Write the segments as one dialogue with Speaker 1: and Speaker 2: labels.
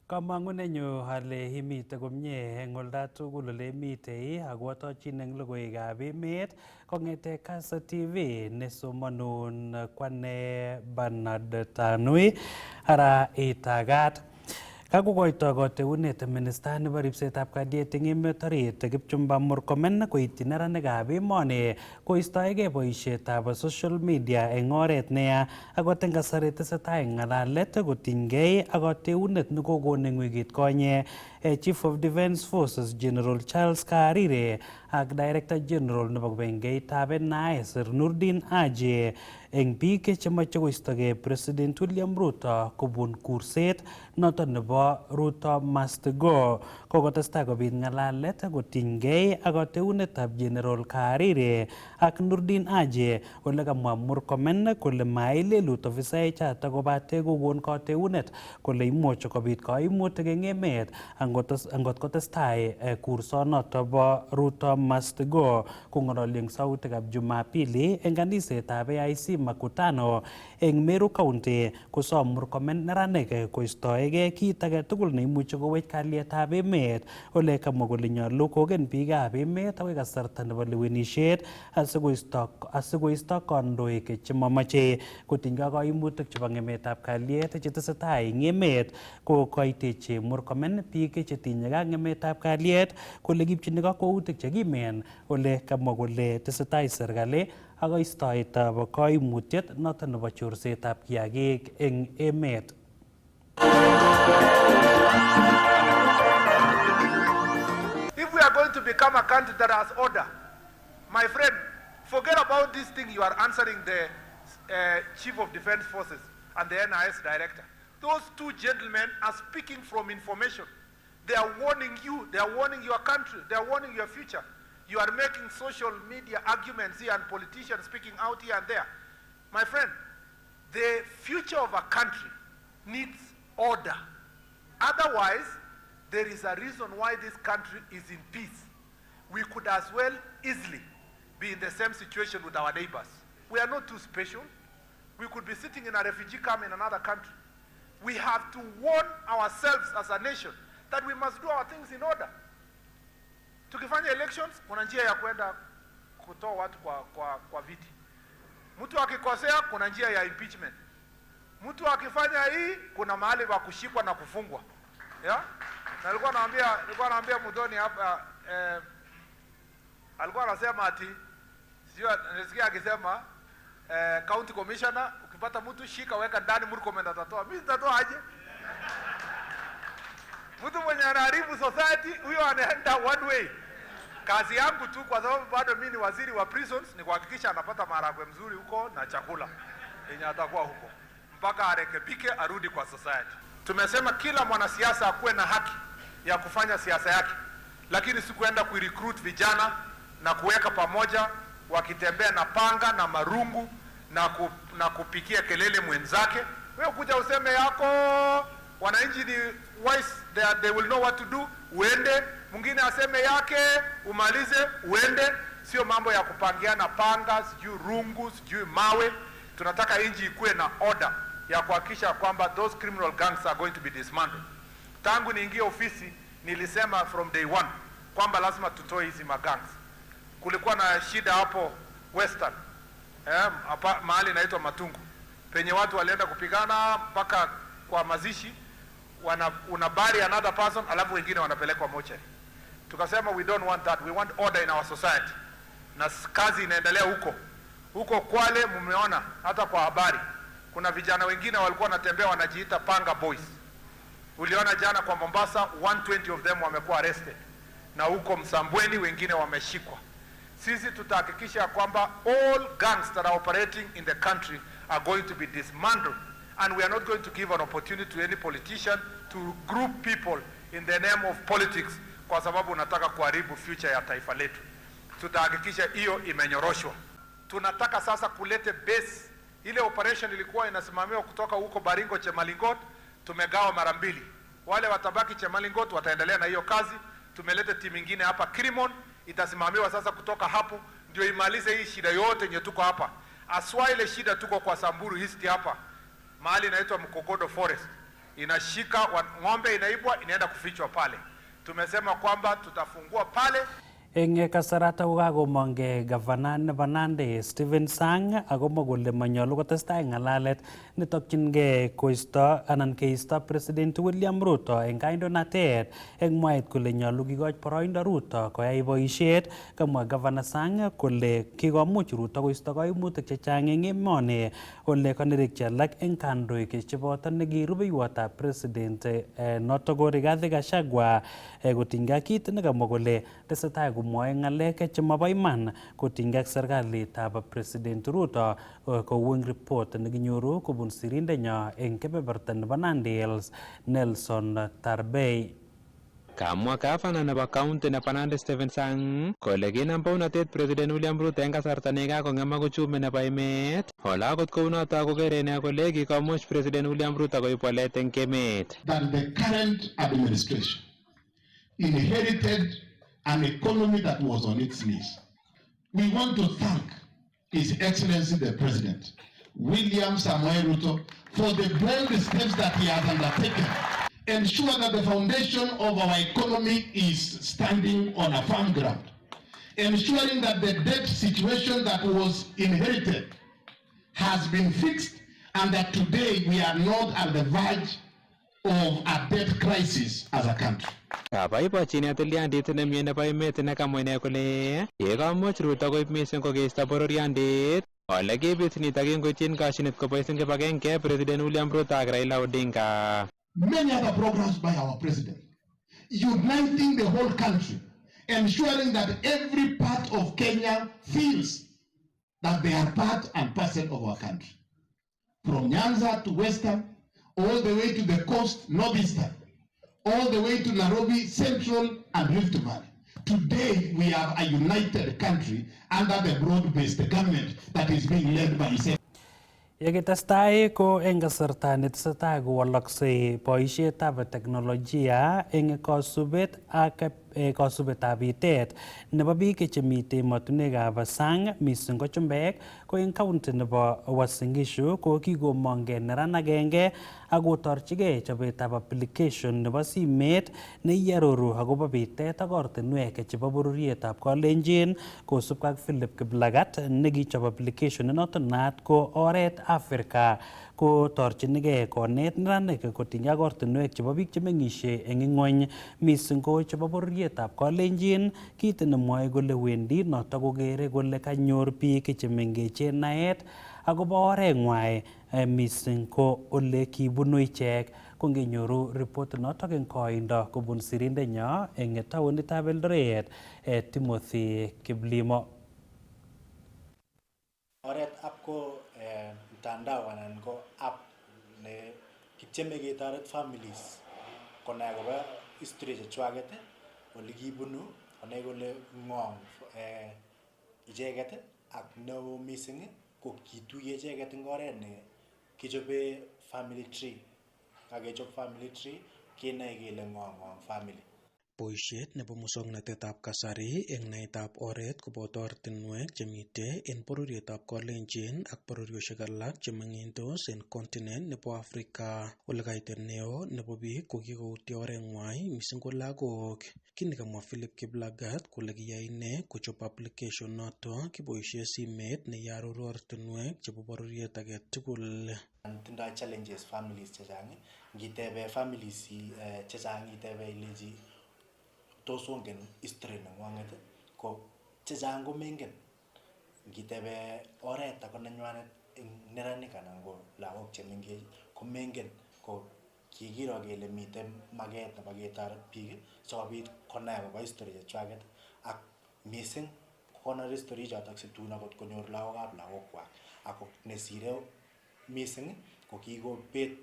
Speaker 1: Kamangunenyu ale imite komye eng olda tugul ole imitei ako atochin eng logoiwekab emet kong'ete Kass TV nesomanun kwane Bernard Tanui ara itagat. Kakokoito kateunet minista nebo ripsetab kalyet eng emet orit Kipchumba Murkomen koityi neranikab emoni koistoegei boisietab social media eng oret neya akot eng kasari tesetai ng'alalet kotinygei ak kateunet nekokon eng wikit konye Chief of Defence Forces General Charles Karire ak Director General nebo kibangeitab NIS Nurdin Haji eng biik chemoche koistogei President William Ruto kobun kurset noton nebo Ruto must go. Kokotestai kobit ng'alalet kotinygei ak kateunetab General Karire ak Nurdin Haji ole kamwa Murkomen kole mailelut ofisaechoto kobate kokon kateunet kole imuch kobit kaimutik eng emet angot kotestai kursonoto bo Ruto must go. Kong'ololi eng sautikab Jumapili eng kanisetab AIC Makutano eng Meru County kosom Murkomen neranik koistoegei kit age tugul neimuchi kowech kalyetab emet ole kamwa kole nyolu kogen biikab emet akoi kasarta nebo lewenisiet asikoisto kandoik chemamache kotinygei ak kaimutik chebo ng'emetab kalyet chetesetai eng emet. Ko kaitechi Murkomen biik chetinyegei ak ng'emetab kalyet kole kipchini kakwautik chekimen ole kamwa kole tesetai serikali ak istoetab kaimutiet noton nebo chorsetab kiagik eng emet.
Speaker 2: If we are going to become a country that has order, my friend, forget about this thing you are answering the Chief of Defence Forces and the NIS Director. Those two gentlemen are speaking from information. They are warning you, they are warning your country, they are warning your future. You are making social media arguments here and politicians speaking out here and there. My friend, the future of a country needs order. Otherwise, there is a reason why this country is in peace. We could as well easily be in the same situation with our neighbors. We are not too special. We could be sitting in a refugee camp in another country. We have to warn ourselves as a nation that we must do our things in order. Tukifanya elections, kuna njia ya kwenda kutoa watu kwa viti. Mtu akikosea, kuna njia ya impeachment. Mtu akifanya hii, kuna mahali pa kushikwa na kufungwa. Yeah? Na nilikuwa naambia Mudhoni hapa alikuwa anasema ati nilisikia akisema county commissioner ukipata mtu shika weka ndani Murkomen atatoa. Mimi nitatoa aje? Mtu mwenye anaharibu society huyo anaenda one way. Kazi yangu tu kwa sababu bado mimi ni waziri wa prisons ni kuhakikisha anapata maharagwe mzuri huko na chakula yenye atakuwa huko mpaka arekebike arudi kwa society. Tumesema kila mwanasiasa akuwe na haki ya kufanya siasa yake, lakini si kuenda kurecruit vijana na kuweka pamoja wakitembea na panga na marungu na kupikia kelele mwenzake. Wewe kuja useme yako wananchi ni wise, they will know what to do, uende. Mwingine aseme yake, umalize, uende. Sio mambo ya kupangiana panga, sijui rungu, sijui mawe. Tunataka nchi ikuwe na order ya kuhakikisha kwamba those criminal gangs are going to be dismantled. Tangu niingie ofisi nilisema from day one kwamba lazima tutoe hizi magangs. Kulikuwa na shida hapo Western, mahali inaitwa Matungu, penye watu walienda kupigana mpaka kwa mazishi, unabari another person alafu wengine wanapelekwa mochari. Tukasema we don't want that, we want order in our society. Na kazi inaendelea huko Kwale. Mmeona hata kwa habari kuna vijana wengine walikuwa wanatembea wanajiita panga boys. Uliona jana kwa Mombasa 120 of them wamekuwa arrested, na huko Msambweni wengine wameshikwa. Sisi tutahakikisha kwamba all gangs that are operating in the country are going to be dismantled, and we are not going to give an opportunity to any politician to group people in the name of politics kwa sababu unataka kuharibu future ya taifa letu. Tutahakikisha hiyo imenyoroshwa. Tunataka sasa kulete base. Ile operation ilikuwa inasimamiwa kutoka huko Baringo Chemalingot, tumegawa mara mbili. Wale watabaki Chemalingot wataendelea na hiyo kazi. Tumeleta timu nyingine hapa Kirimon, itasimamiwa sasa kutoka hapo ndio imalize hii shida yote yenye tuko hapa. Aswa ile shida tuko kwa Samburu East hapa, mahali inaitwa Mkogodo Forest. inashika ng'ombe, inaibwa, inaenda kufichwa pale. Tumesema kwamba tutafungua pale.
Speaker 1: Eng kasarata kokakomongke gavana nebo Nandi Stephen Sang akomwa kole manyolu kotestai ng'alalet netokchingei koisto anan keisto President William Ruto eng kandoinatet eng mwaet kole nyolu kikoch boroindo Ruto koyai boisiet. Kamwa gavana Sang kole kikomuch Ruto koisto koimutik chechang eng emoni ole kanerikyi alak eng kandoik cheboto neki rubeiwotab president noto ko Rigathi Gachagua kotinygei ak kit nekamwa kole tesetai komwoe ng'alek chemabo iman kotinygei ak serikalitab President Ruto kou eng report nekinyoru kobun sirindenyo eng kebeberta nebo Nandi Hills Nelson Tarbei.
Speaker 3: Kamwa gavana nebo county nebo Nandi Stephen Sang kole kinam bounatet President William Ruto eng kasarta nekakong'emak uchumi nebo emet. Ole akot kounoto kokere ine kole kikomuch President William Ruto koib walet eng emet.
Speaker 4: That the current administration inherited an economy that was on its knees. We want to thank His Excellency the President, William Samoei Ruto, for the bold steps that he has undertaken. Ensure that the foundation of our economy is standing on a firm ground. Ensuring that the debt situation that was inherited has been fixed and that today we are not at the verge of a debt crisis as a country.
Speaker 3: Kaboiboichin atiliandit nemie nebo emet nekamwa ine kole yekamuch Ruto koib mising kokeisto bororiondit ole kibit nitok kingoityin kashinet kobois eng kibagenge President William Ruto ak Raila Odinga.
Speaker 4: Many other programs by our president, uniting the whole country, ensuring that every part of Kenya feels that they are part and parcel of our country. From Nyanza to Western, all the way to the coast, Northeastern, all the way to Nairobi, Central and Rift Valley. Today, we have a united country under the broad-based government that is being led by his.
Speaker 1: Yekitestai ko eng kasarta netesetai kowaloksei boisietab teknolojia eng kasubet ak kasubetab bitet nebo biik chemite emotinwekab sang mising ko chumbek ko eng county nebo Uasin Gishu ko kikomongke neran agenge akotorchigei chobetab application nebo simet neiaroru akobo bitet ak ortinwek chebo bororietab Kalenjin kosubkei ak Philip Kiplagat nekichob application inoto naat ko Oret Africa ko torchinigei konet neranik kotinygei ak ortinwek chebo biik chemeng'isie eng ing'ony mising ko chebo bororietab Kalenjin, kit nemwoe kole wendi noto kokere kole kanyor biik chemengechen naet akobo oreng'wai mising ko ole kibunu ichek. Ko ngenyoru report notok eng koindo kobun sirindenyo eng taonitab Eldoret Timothy Kiplimo.
Speaker 5: Oret app ko mtandao anan ko app ne kityeme ketoret families konai akobo history chechwaket, ole kibunu, konai kole ng'o icheket ak neo missing ko kituye icheket eng oret ne kichobe family tree. Kakechop family tree kenai kele ng'o family.
Speaker 6: Boisiet nebo muswoknatetab kasari eng naetab oret koboto ortinwek chemite eng bororietab Kalenjin ak bororiosiek alak chemeng'indos eng continent nebo Afrika. Ole kaitet neo nebo biik ko kikoutye oreng'wai mising ko lagok. Kit nekamwa Philip Kiplagat kole kiyai ine kochop application noto kiboisie simet neiaroru ortinwek chebo bororiet age tugul.
Speaker 5: Tindoi challenges families chechang. Ngitebe families chechang itebe ileji tos ongen history neng'wanget ko chechang ko mengen. Ngitebe oret ako nenywanet eng neranik anan ko lagok chemengech ko mengen, ko kikiro kele miten maket nebo ketoret biik sikobit konai akobo history chechwaket ak missing kokonor history chotok situn akot konyor lagokab lagokwak. Ako nesire missing ko kikobet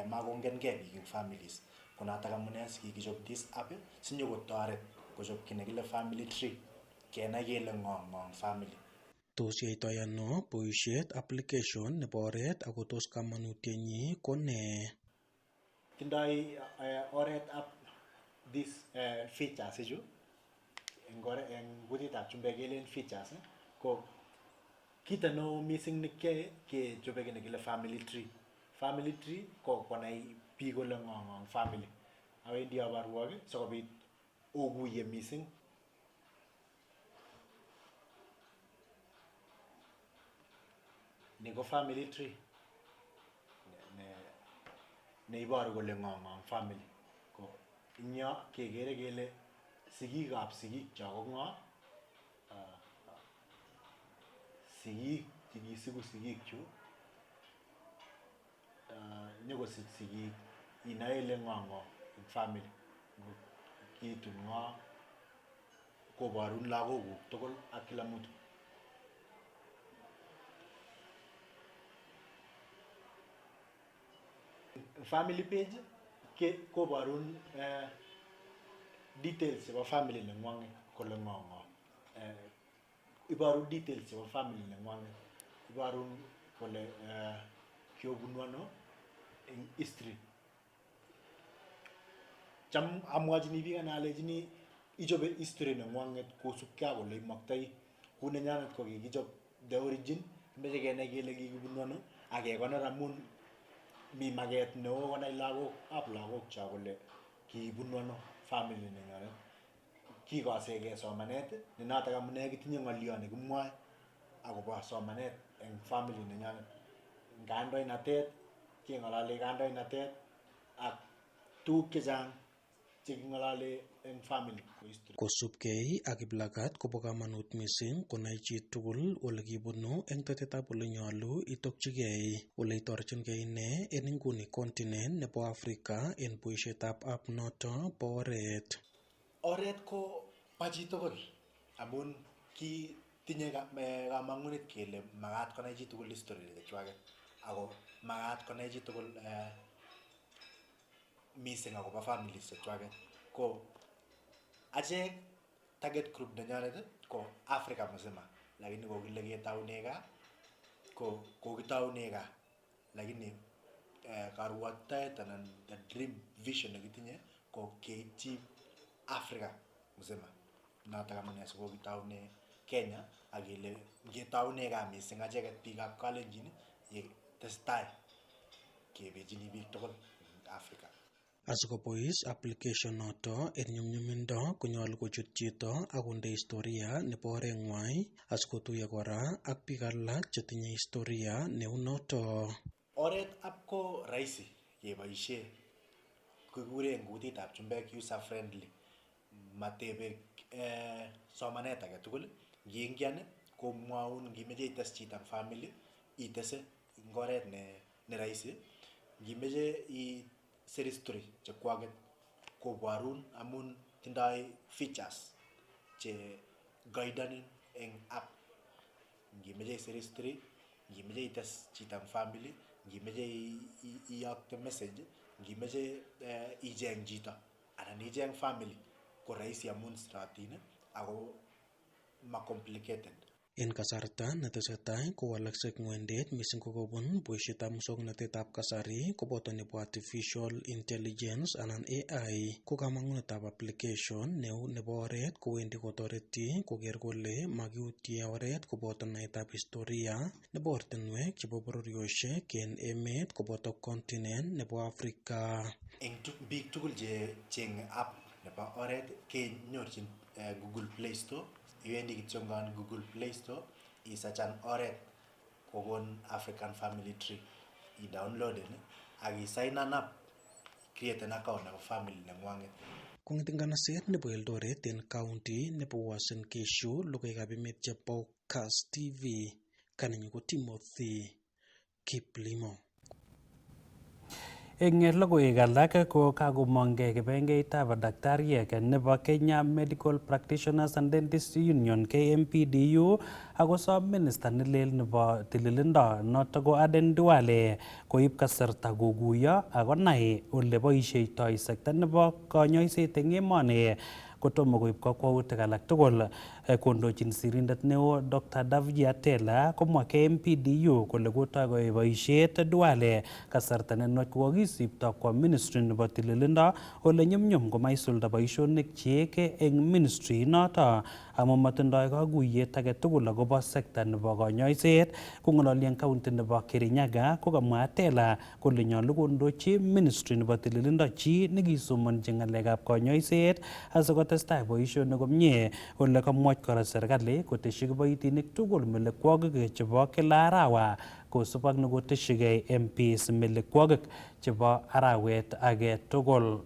Speaker 5: makongenkei biik eng families. Konotok amune sikikichop this app sinyokotoret kochop kiy nekile family tree kenai kele ng'o family.
Speaker 6: Tos yaitoi ano boisiet application nebo oret ako tos kamanutienyi ko ne?
Speaker 5: Tindoi oret app this features ichu eng kutitab chumbek kelen features ko kito neo missing nekiyoe kechobe kiy nekile family tree. family tree ko konai biik kole ng'o family. Awendi abarwok sikobit okuye missing. Ni ko family tree neiboru kole ng'o family. Ko ing yo kekere kele sigikab sigikcho ko ng'o, sigik chekisiku sigikchu, nyokosich sigik inae ile ng'o ing family. Kiitun ng'o koborun lagokuk tugul ak kila mtu. Family page koborun details chebo family neng'wanget kole ng'o. Iboru details chebo family neng'wanget. Iboru kole kiobunu ano eng history. Cham amwachini biik ana alechini ichobe history neng'wanget kosubkei ak ole imaktoi. Kou nenyanet ko kikichob the origin, kimeche kenai kele kikibunu ano ak kekonor amun mi maket neo konai lagokcho kole kibunu ano family nenyonet. Kikosegei somanet ne notok amune kitinye ng'olyo nekimwoe akobo somanet eng family nenyonet. Kandoinatet keng'olole kandoinatet ak tuguk chechang cheking'olole eng family ko history. Kosubkei ak Kiplagat kobo kamanut missing konai chi tugul ole kibunu eng tetetab ole nyolu itokchigei ole itorchingei ine en inguni continent nebo Africa en boisietab app noto bo oret. Oret ko bo chi tugul amun kitinye kamang'unet kele makat konai chi tugul history chechwaket ako makat konai chi tugul missing akobo families chechwaket. Ko achek target group nenyonet ko Africa mzima, lakini kokile ketoune gaa ko kokitoune gaa, lakini karwotitoet anan the dream vision nekitinye ko keitchi Africa mzima. Notok amune sikokitoune Kenya akele ngetoune gaa missing acheket biikab kalenjin tesetai kebechini biik tugul Africa. Asikobois application noto en nyumnyumindo konyolu kochut chito akonde historia nebo oreng'wai asikotuiyo kora ak biik alak chetinye historia neu noto. Oret app ko rahisi keboisie, kikure eng kutitab chumbek user friendly. Matebe somanet age tugul. Ngiingian komwaun ngimeche ites chito eng family itese eng oret ne rahisi. Ngimeche isir history chekwaket koborun amun tindoi features che guidanin eng app. Ngimeche isir history, ngimeche ites chito eng family, ngimeche iyokte message, ngimeche icheng chito anan icheng family ko rahisi amun siratin ako ma complicated. En kasarta netesetai kowalaksei ng'wendet missing ko kobun boisietab muswoknotetab kasari koboto nebo artificial intelligence anan AI, ko kamang'unetab application neu nebo oret kowendi kotoreti koker kole makiutye oret koboto naetab historia nebo ortinwek chebo bororiosiek en emet koboto continent nebo Africa. Eng biik tugul che cheng'e app nebo oret kenyorchin Google Play Store. Iwendi kityo ngon Google Play Store isachan oret kokon African Family Tree, i-downloaden ak i-signan up, create an account nebo family neng'wanget. Kong'ete nganaset nebo Eldoret en county nebo Uasin Gishu, logoiwekab emet chebo Kass TV, kanenyu ko Timothy Kiplimo.
Speaker 1: Eng logoiwek alak ko kakomongkei kibagengeitab daktariek nebo Kenya Medical Practitioners and Dentists Union KMPDU akosom minista nelel nebo tililindo noto ko Aden Duale koib kasarta kokuyo akonai ole boisieitoi sekta nebo konyoiset eng emoni kotomo koib kakwautik alak tugul. kondochin sirindet neo Dr. Davji Atela komwa KMPDU kole kotoi boisiet Duale kasarta nenwach kokisipto kwa ministry nebo tililindo ole nyumnyum komaisulda boisionik chiik eng ministry noto amu matindoi kakuyet age tugul akobo sekta nebo konyoiset. Kong'ololi eng kaunti nebo Kirinyaga kokamwa Atela kole nyolu kondochi ministry nebo tililindo chi nekisomonji ng'alekab konyoiset asikotestai boisionik komie. Ole kamwoch kora serikali koteshi kiboitinik tugul melekwokik chebo kila arawa kosub ak nekoteshigei MPs melekwokik chebo arawet age tugul.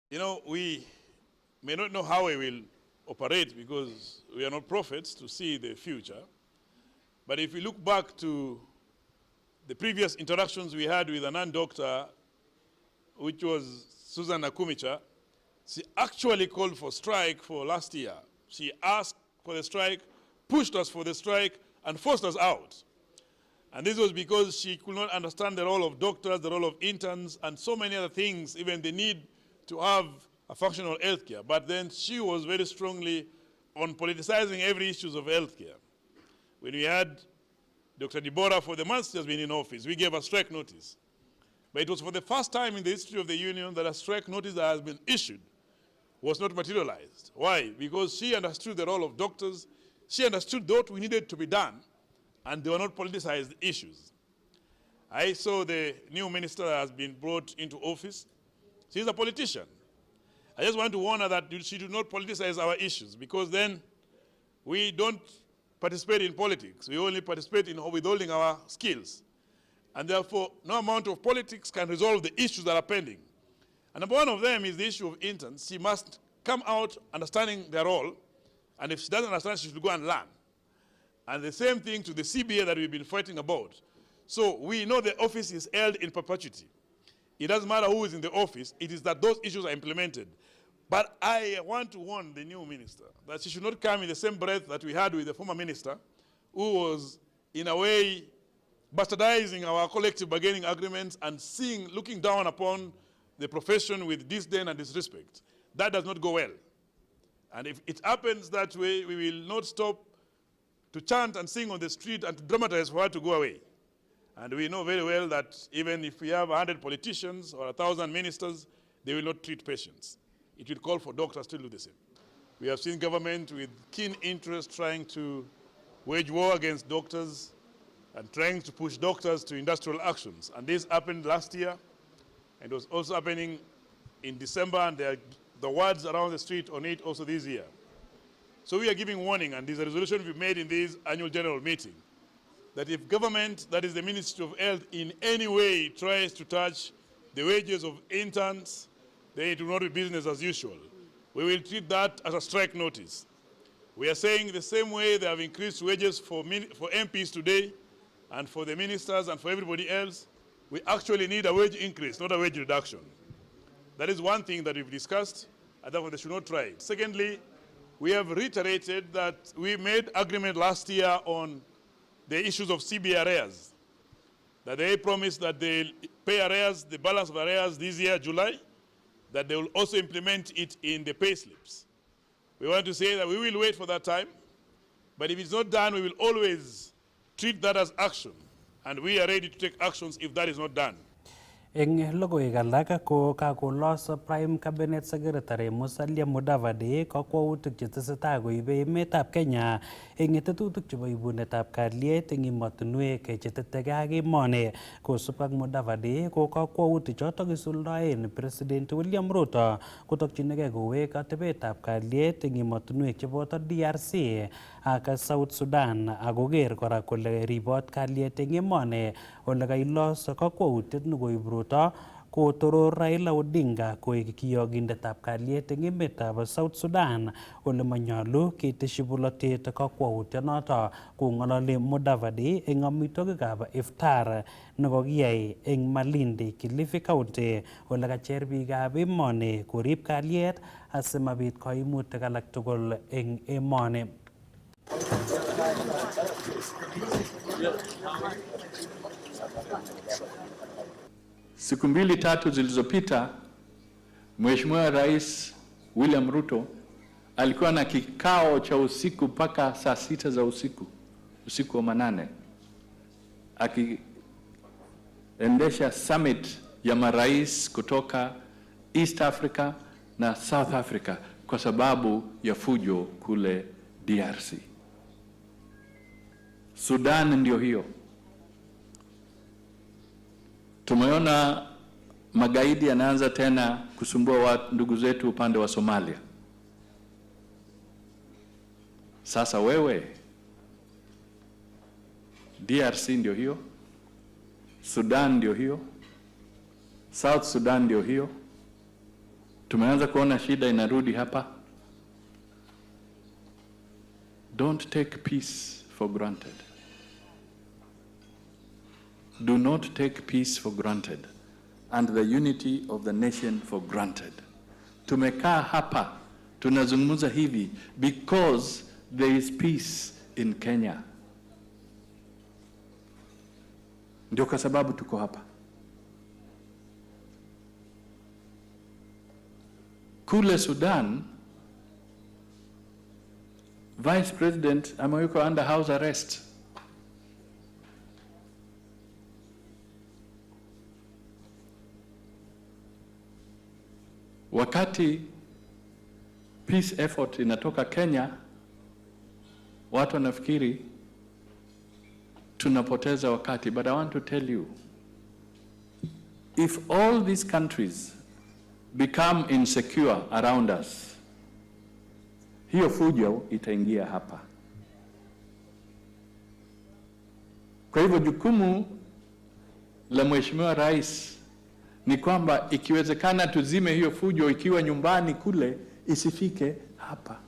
Speaker 7: You know, we may not know how we will operate because we are not prophets to see the future. But if we look back to the previous interactions we had with a non-doctor, which was Susan Akumicha, she actually called for strike for last year. She asked for the strike, pushed us for the strike, and forced us out. And this was because she could not understand the role of doctors, the role of interns, and so many other things, even the need to have a functional healthcare. But then she was very strongly on politicizing every issue of healthcare. When we had Dr. Deborah, for the months she has been in office, we gave a strike notice. But it was for the first time in the history of the union that a strike notice that has been issued was not materialized. Why? Because she understood the role of doctors, she understood what we needed to be done, and they were not politicized issues. I saw the new minister that has been brought into office. She's a politician. I just want to warn her that she do not politicize our issues, because then we don't participate in politics. We only participate in withholding our skills. And therefore, no amount of politics can resolve the issues that are pending. And number one of them is the issue of interns. She must come out understanding their role, and if she doesn't understand, she should go and learn. And the same thing to the CBA that we've been fighting about. So we know the office is held in perpetuity. It doesn't matter who is in the office, it is that those issues are implemented. But I want to warn the new minister that she should not come in the same breath that we had with the former minister, who was, in a way, bastardizing our collective bargaining agreements and looking down upon the profession with disdain and disrespect. That does not go well. And if it happens that way, we will not stop to chant and sing on the street and to dramatize for her to go away. And we know very well that even if we have 100 politicians or 1,000 ministers, they will not treat patients. It will call for doctors to do the same. We have seen government with keen interest trying to wage war against doctors and trying to push doctors to industrial actions. And this happened last year, and it was also happening in December, and the words around the street on it also this year. So we are giving warning, and this is a resolution we made in this annual general meeting, that if government, that is the Ministry of Health, in any way tries to touch the wages of interns, then it will not be business as usual. We will treat that as a strike notice. We are saying the same way they have increased wages for MPs today, and for the ministers and for everybody else, we actually need a wage increase, not a wage reduction. That is one thing that we've discussed, and therefore they should not try it. Secondly, we have reiterated that we made agreement last year on the issues of CBA arrears, that they promised that they'll pay arrears, the balance of arrears this year, July, that they will also implement it in the pay slips. We want to say that we will wait for that time, but if it's not done, we will always treat that as action, and we are ready to take actions if that is not done.
Speaker 1: Eng logoiwek alak ko kakolos Prime Cabinet Secretary Musalia Mudavadi kakwautik chetesetai koibe emetab Kenya eng tetutik chebo ibunetab kalyet eng emotinwek chetetegei ak emoni. Kosub ak Mudavadi ko kakwautik chotok isuldoen President William Ruto kotokchinigei kowek atebetab kalyet eng emotinwek cheboto DRC ak South Sudan akoker kora kole ribot kalyet eng emoni. Ole kailos kakwautiet nekoib Ruto kotoror Raila Odinga koek kiyogindetab kalyet eng emetab South Sudan ole manyolu keteshi bolotet kakwautyonoto. Kong'ololi Mudavadi eng amitwogikab iftar nekokiyai eng Malindi, Kilifi County ole kacher biikab emoni korib kalyet asimabit kaimutik alak tugul eng emoni.
Speaker 8: Siku mbili tatu zilizopita, Mheshimiwa Rais William Ruto alikuwa na kikao cha usiku mpaka saa 6 za usiku wa manane, akiendesha summit ya marais kutoka East Africa na South Africa kwa sababu ya fujo kule DRC. Sudan ndio hiyo. Tumeona magaidi yanaanza tena kusumbua ndugu zetu upande wa Somalia. Sasa wewe, DRC ndio hiyo, Sudan ndio hiyo, South Sudan ndio hiyo. Tumeanza kuona shida inarudi hapa. Don't take peace for granted. Do not take peace for granted and the unity of the nation for granted. Tumekaa hapa tunazungumza hivi because there is peace in Kenya. Ndio kwa sababu tuko hapa. Kule Sudan, Vice President amewekwa under house arrest. Wakati peace effort inatoka Kenya, watu wanafikiri tunapoteza wakati. But I want to tell you, if all these countries become insecure around us, hiyo fujo itaingia hapa. Kwa hivyo jukumu la Mheshimiwa Rais ni kwamba ikiwezekana tuzime hiyo fujo ikiwa nyumbani kule, isifike hapa.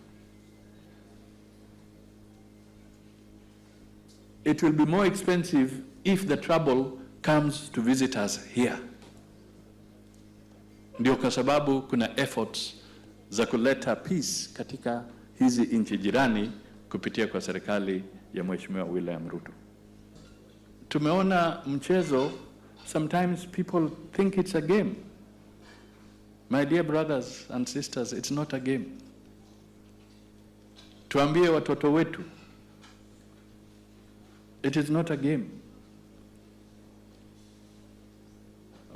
Speaker 8: It will be more expensive if the trouble comes to visit us here. Ndio kwa sababu kuna efforts za kuleta peace katika hizi nchi jirani kupitia kwa serikali ya Mheshimiwa William Ruto. Tumeona mchezo, sometimes people think it's a game. My dear brothers and sisters, it's not a game. Tuambie watoto wetu, it is not a game.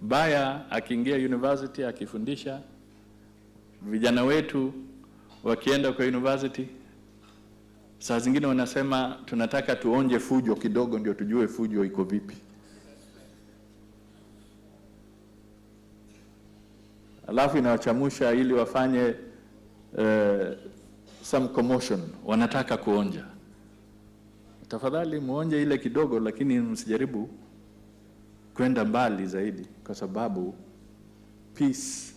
Speaker 8: Baya akiingia university akifundisha, vijana wetu wakienda kwa university, saa zingine wanasema tunataka tuonje fujo kidogo ndio tujue fujo iko vipi. Alafu inawachamusha ili wafanye some commotion, wanataka kuonja. Tafadhali muonje ile kidogo, lakini msijaribu kwenda mbali zaidi, kwa sababu peace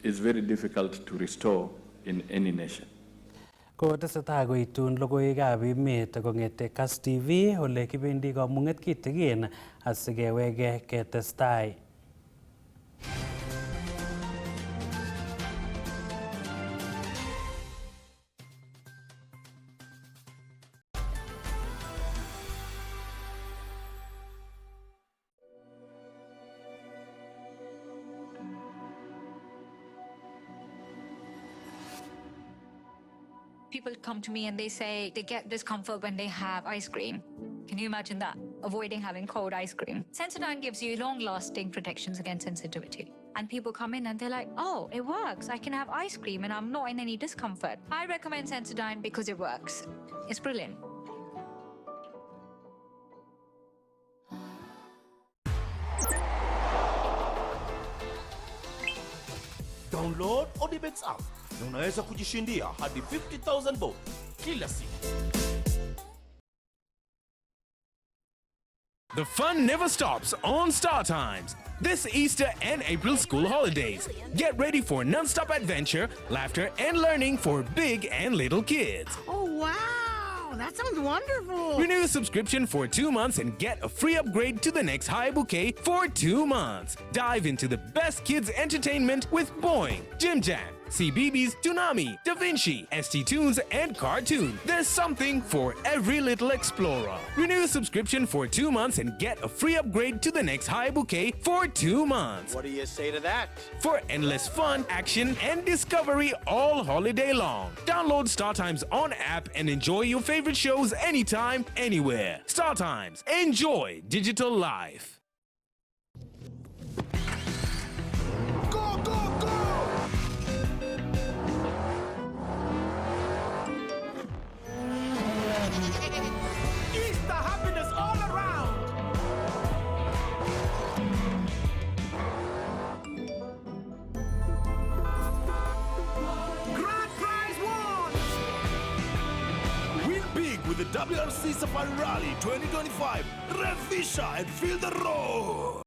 Speaker 8: is very difficult to restore in any nation.
Speaker 1: Ko tesetai koitun logoiwekab emet kong'ete Kass TV ole kibendi kamung'et kitigin asikeweke ketestai.
Speaker 9: People come to me and they say they get discomfort when they have ice cream. Can you imagine that? Avoiding having cold ice cream. Sensodyne gives you long-lasting protections against sensitivity. And people come in and they're like, oh, it works. I can have ice cream and I'm not in any discomfort. I recommend Sensodyne because it works. It's brilliant.
Speaker 10: Download Odibets app na unaweza kujishindia hadi 50,000 bob kila siku.
Speaker 11: The fun never stops on Star Times. This Easter and April school holidays. Get ready for non-stop adventure, laughter, and learning for big and little kids.
Speaker 12: Oh, wow! That sounds wonderful!
Speaker 11: Renew your subscription for 2 months and get a free upgrade to the next high bouquet for 2 months. Dive into the best kids' entertainment with Boing, Jim Jam, CBeebies, Toonami, Da Vinci, ST Tunes, and Cartoon. There's something for every little explorer. Renew your subscription for 2 months and get a free upgrade to the next high bouquet for 2 months.
Speaker 10: What do you say to that?
Speaker 11: For endless fun, action, and discovery all holiday long. Download StarTimes on app and enjoy your favorite shows anytime, anywhere. StarTimes. Enjoy digital life.
Speaker 10: Go, go, go! Easter happiness all around! Grand prize won! Win big with the WRC Safari Rally 2025. Rev Fisher and feel the roar!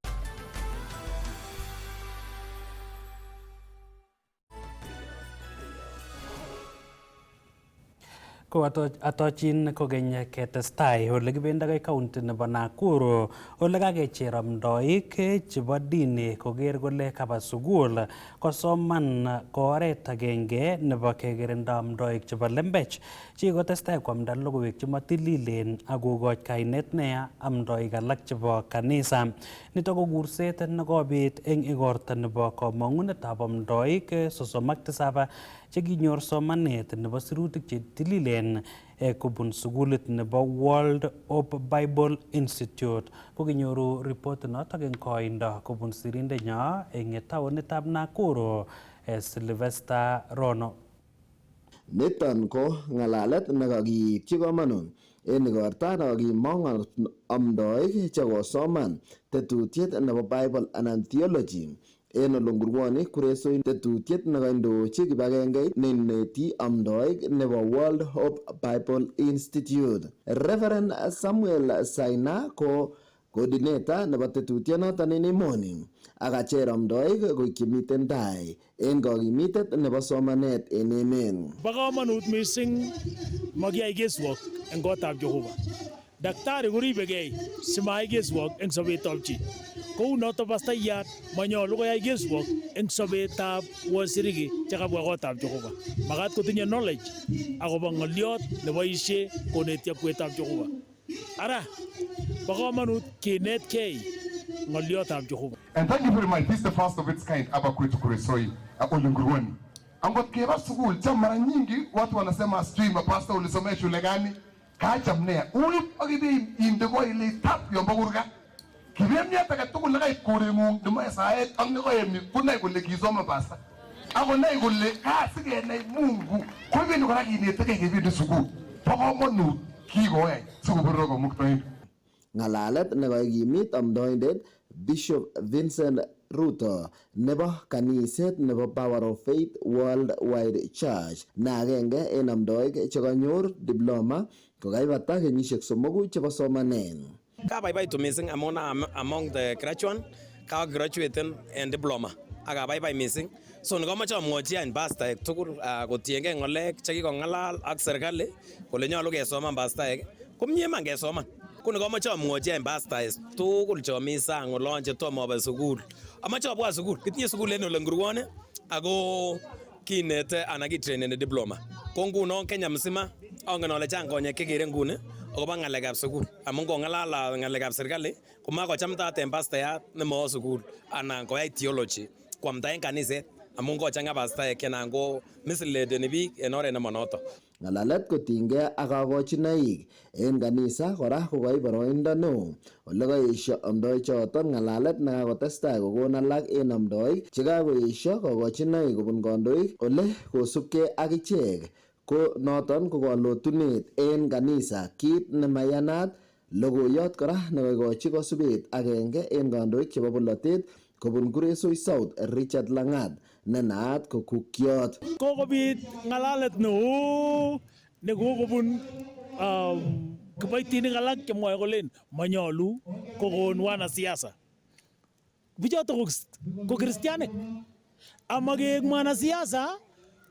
Speaker 1: Ko atochin kokeny ketestai ole kibendoi county nebo Nakuru ole kakecher amdoik chebo dini koker kole kaba sukul kosoman ko oret agenge nebo kekirinda amdoik chebo lembech chekikotestai kwamda logoiwek chematililen ak kokoch kainet neya amdoik alak chebo kanisa. Nitok ko kurset nekobit eng igorta nebo komong'unetab amdoik 37 chekinyor somanet nebo sirutik chetililen kobun sukulit nebo World Hope Bible Institute. Kokinyoru report notok eng koindo kobun sirindenyo eng taonitab Nakuru, Sylvester Rono.
Speaker 13: Niton ko ng'alalet nekakiipchi komonut en igorta nekakimong amdoik chekosoman tetutiet nebo Bible anan theology en olongurwoni kuresoi tetutiet nekaindochi kibagengeit neineti amdoik nebo World Hope Bible Institute. Reverend Samuel Saina ko coordinator nebo tetutionoton en emoni akacher amdoik koik chemiten tai en kakimitet nebo somanet en emet.
Speaker 14: Bo komonut mising makiyai keswok en kotab Jehova. Daktari koribegei simayai keswok en sobetab chi. Kou noto pastayat manyolu koyai keswok eng sobetab wasiriki chekabwa kotab Jehova. Makat kotinye knowledge akobo ng'oliot neboishe koneti akwetab Jehova. Ara, bo komonut kinetkei ng'oliotab Jehova.
Speaker 15: And thank you very much. This is the first of its kind hapa kwetu Kuresoi Olengurwani. Angot keba school cha mara nyingi watu wanasema sijui mapasta ulisomea shule gani? Kachamnea. Uip akibi imdego ile tap yombo kurga. Kibemia takatugul lakay koreng'ung nimo saet ang nikoemi kunai kole kisoma pasta. Ako nai kole sikenai Mungu. Koibeni kora kineteke kebidi sukul. Bo komonut kikoyai sikobirro komuktoin.
Speaker 13: Ng'alalet nekakimit amdoindet Bishop Vincent Ruto nebo kaniset nebo Power of Faith Worldwide Church na agenge en amdoik chekanyor diploma kokaibata kenyisiek 3 chebo somanet.
Speaker 16: Kabaibaitu mising amun among the graduate graduated and diploma akabaibai mising so nikomoche amwochi any pastaek tugul kotiengei ng'olek chekikong'alal ak serikali kole nyolu kesoman pastaek komie man kesoman ko nikomoche amwochi any pastaek tugul chomi sang olon chetomo obe sukul amoche abwa sukul kitinye sukul en Olengurwoni ako kinete anan kitraineni diploma ko ngunon Kenya mzima angen ole chang konyek chekere nguni akobo ng'alekab sukul amun kong'alal ng'alekab serikali komakochamtaat en pastayat nemo sukul anan koyai theology kwamta en kaniset amun kochang'a pastaek anan ko misledeni biik en oret nemonoto.
Speaker 13: Ng'alalet kotinygei ak kakochinoik en kanisa kora kokoib boroindo neo ole kaesho amdoik choton ng'alalet nekakotestai kokon alak en amdoik chekakoesho kakochinoik kobun kandoik ole kosubkei ak ichek ko noton ko kalotunet en kanisa kit nemayanat. Logoiyot kora nekoikochi kosubet agenge en kandoik chebo bolotet kobun Kuresoi South Richard Langat ne naat ko kukyot.
Speaker 14: Kokobit ng'alalet neo nekokobun kiboitinik alak chemwoe kolen manyolu kokon wanasiasa. Bichoto ko kristianik amakeek mwanasiasa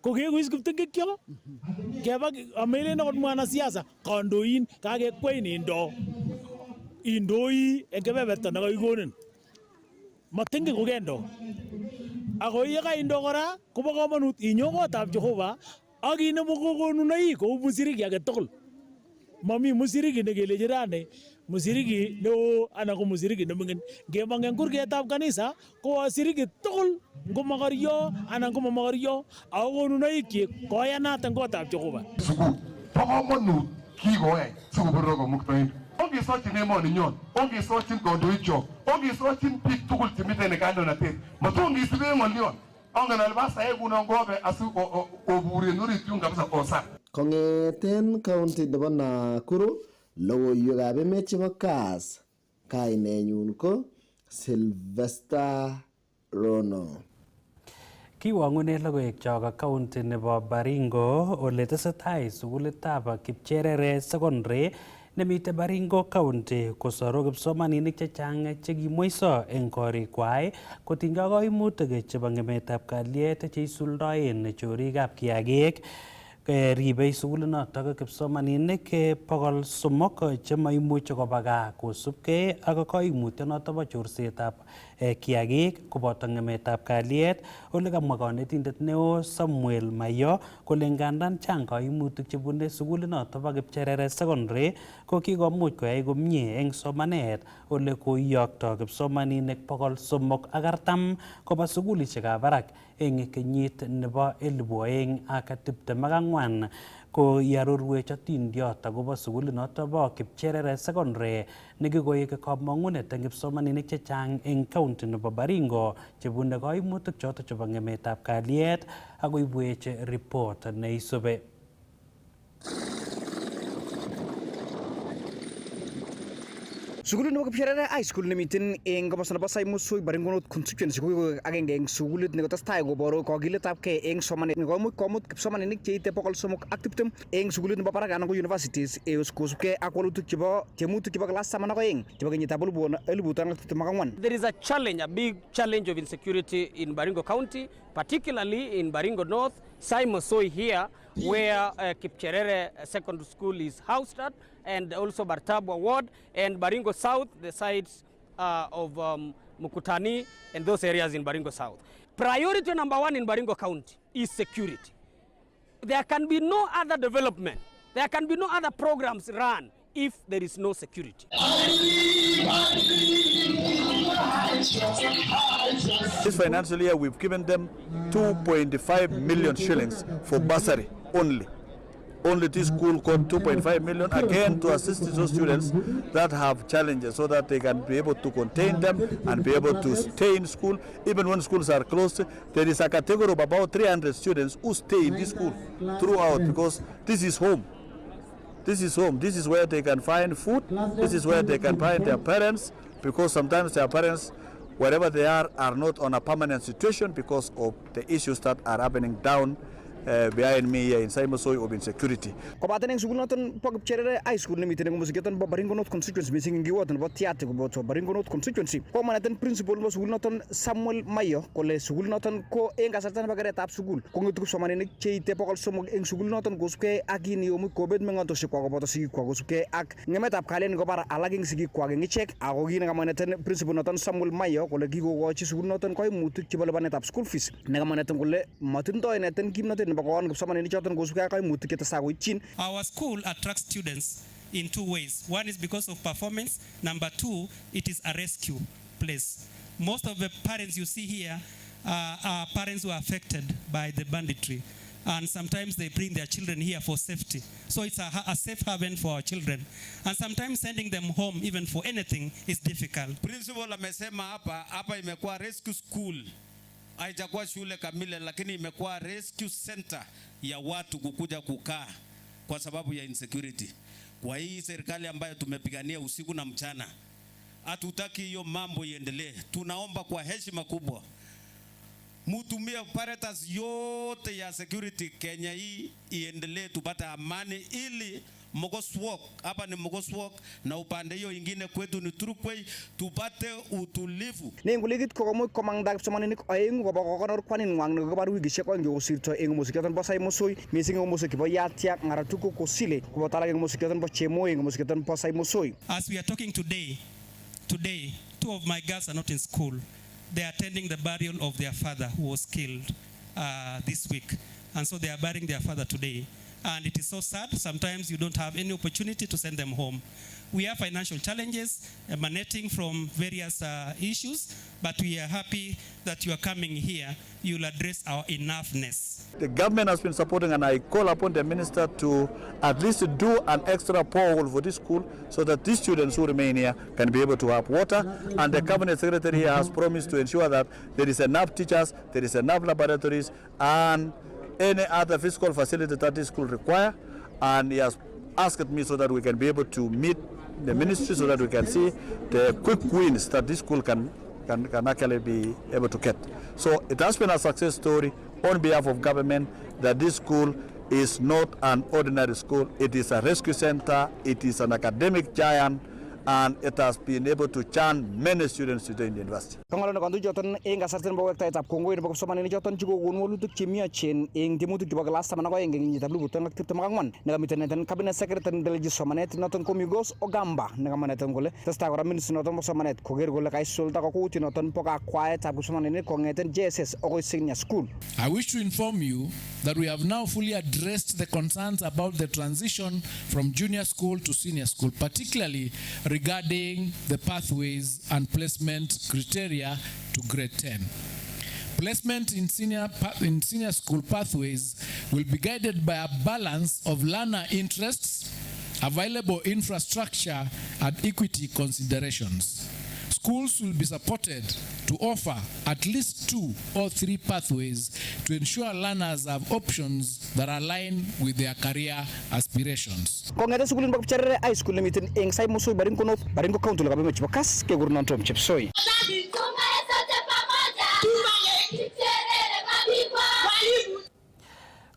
Speaker 14: kokekuis kiptengekyo keba amelen akot mwanasiasa kandoin kakekwein indoi en kebeberta nekakikonin matenge kokendo Ako ye kaindo kora kobo kamanut inyo kotab Jehova ak inemu kokonunoik kou musiriki age tugul. Mami musiriki nekele jirane, musiriki neo anan ko musiriki nemingin. Ngemangen kurgetab kanisa ko wasiriki tugul ngo magaryo anan ko magaryo ako konunoik kyik koyanat en kotab Jehova.
Speaker 15: Sukul bo kamanut kikoyai sikobirro komuktoin. Ongesochin emoni nyon, ongesochin kandoikyok, ongesochin biik tugul chemiten kandoinatet. Matongisibe ng'olyon. Angen ale pastor kuno ngobe asi oburen orit yun kabisa osar.
Speaker 13: Kong'eten county nebo Nakuru, logoiywekab emet chebo Kass, kainenyun ko Sylvester Rono.
Speaker 1: Kiwang'une logoiwekchok county nebo Baringo ole tesetai sukulitab Kipcherere Secondary nemite Baringo County kosoro kipsomaninik chechang chekimweiso eng korikwai kotinygei kaimutik chebo ng'emetab kalyet cheisuldoen chorikab kiagik. Ribei sukulinotok kipsomaninik 300 chemaimuchi koba gaa kosubkei ak kaimutyonotok bo chorsetab kiagik koboto ng'emetab kalyet. Ole kamwa kanetindet neo Samuel Mayo kole ngandan chang kaimutik chebune sukulinotok bo Kipcherere Secondary ko kikomuch koyai komie eng somanet ole koiyokto kipsomaninik 340 koba sukulishekab barak eng kenyit nebo 2024 ko yarorwech atindiot akobo sukulinotok bo Kipcherere Secondary nekikoek kamang'unet eng kipsomaninik chechang eng county nebo Baringo chebune kaimutik chotok chebo ng'emetab kalyet akoibwech report neisubi.
Speaker 17: Sukulit nebo Kipcherere High School nemiten eng komosta nebo Saimusoi Baringo North constituency ko agenge eng sukulit nekotestai koboru kokiletabgei eng somanet nekomuch komut kipsomaninik cheite 320 eng sukulit nebo barak anan ko universities kosubkei ak walutik chebo tiemutik chebo class 12 chebo kenyitab 2024.
Speaker 18: There is a challenge, a big challenge of insecurity in Baringo County, particularly in Baringo North, Saimusoi here, where Kipcherere Secondary School is housed at, and also Bartabwa Ward, and Baringo South, the sides of Mukutani, and those areas in Baringo South. Priority number one in Baringo County is security. There can be no other development, there can be no other programs run if there is no security.
Speaker 19: This financial year, we've given them 2.5 million shillings for bursary only. Only this school got 2.5 million, again to assist those students that have challenges so that they can be able to contain them and be able to stay in school. Even when schools are closed, there is a category of about 300 students who stay in this school throughout because this is home. This is home. This is where they can find food. This is where they can find their parents, because sometimes their parents, wherever they are not on a permanent situation because of the issues that are happening down behind me here in Saimusoi of insecurity.
Speaker 17: Kobaten eng sukul noton po Kipcherere High School nemiten eng musiketon po Baringo North constituency missing eng kiwoton po Tiate koboto Baringo North constituency. Ko manaten principal po sukul noton Samuel Mayo kole sukul noton ko eng kasarta nebo keretab sukul kongetu kipsomaninik cheite 300 eng sukul noton kosubkei ak kit neyomu kobet meng'otoshekwa koboto sigikwak kosubkei ak ng'emetab kalyet kobar alak eng sigikwak eng ichek ako kit nekamanaten principal noton Samuel Mayo kole kikokochi sukul noton koimutik chebo lipanetab school fees nekamanaten kole matindoi neten kimnotet.
Speaker 20: Our school attracts students in two ways. One is because of performance. Number two, it is a rescue place. Most of the parents you see here are parents who are affected by the banditry. And sometimes they bring their children here for safety. So it's a safe haven for our children. And sometimes sending them home even for anything is difficult.
Speaker 21: Principal amesema hapa imekuwa rescue school. Haijakuwa shule kamili, lakini imekuwa rescue center ya watu kukuja kukaa kwa sababu ya insecurity. Kwa hii serikali ambayo tumepigania usiku na mchana, hatutaki hiyo mambo iendelee. Tunaomba kwa heshima kubwa mutumie apparatus yote ya security Kenya hii iendelee, tupate amani ili Mogoswok, hapa ni Mogoswok na upande hiyo ingine kwetu ni Turukwei, tupate utulivu.
Speaker 17: Nengulikit kokomuch komangda kipsomaninik oengu kobo kokonor kwaninwang nekobar wikishek oeng chekosirto eng musiketon bo Saimusoi missing eng musik chebo Yatiak, Ngaratuko, Kosile koboto alak eng musiketon bo Chemoi eng musiketon bo Saimusoi.
Speaker 20: As we are talking today, two of my girls are not in school. they are attending the burial of their father who was killed this week. And so they are burying their father today. And it is so sad. Sometimes you don't have any opportunity to send them home. We have financial challenges emanating from various issues, but we are happy that you are coming here. You will address our enoughness.
Speaker 19: The government has been supporting, and I call upon the minister to at least do an extra borehole for this school so that these students who remain here can be able to have water. And the cabinet secretary here has promised to ensure that there is enough teachers, there is enough laboratories, and any other physical facility that this school require. And he has asked me so that we can be able to meet the ministry so that we can see the quick wins that this school can actually be able to get. So it has been a success story on behalf of government that this school is not an ordinary school. It is a rescue center, it is an academic giant, and it has been able to churn many students to the university.
Speaker 17: Kangalo nakandu joton eng kasarten bo wekta etap Kongo nebo somanen joton chiko gon wolutik chemiachen eng timutik chebo class 10 ko eng ngi tablu buton ak 24 negamiten neten cabinet secretary delegi somanet noton komigos Ogamba negamaneten gole testa kora minister noton bo somanet koger gole kaisulta ko kuti noton poka kwaet ab somanen ko ngeten JSS okoi senior school.
Speaker 2: I wish to inform you that we have now fully addressed the concerns about the transition from junior school to senior school, particularly regarding the pathways and placement criteria to grade 10. Placement in senior school pathways will be guided by a balance of learner interests, available infrastructure, and equity considerations. Schools will be supported to offer at least 2 or 3 pathways to ensure learners have options that align with their career aspirations.
Speaker 17: Kongete sukulin bakcharere high school limited eng sai muso Baringo County lagabe mechipo Kass ke gurnon tom chepsoi.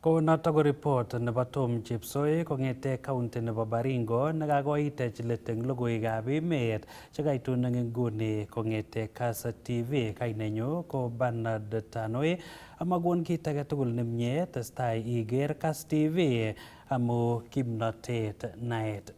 Speaker 1: Ko noto ko report nebo Tom Chepsoi kongete county nebo Baringo nekakoitech let eng logoiwekab emet chekaitun eng nguni kongete Kass TV. Kainenyu ko Bernard Tanoi. Amagon kit age tugul nemie testai iger Kass TV amu kimnotet naet.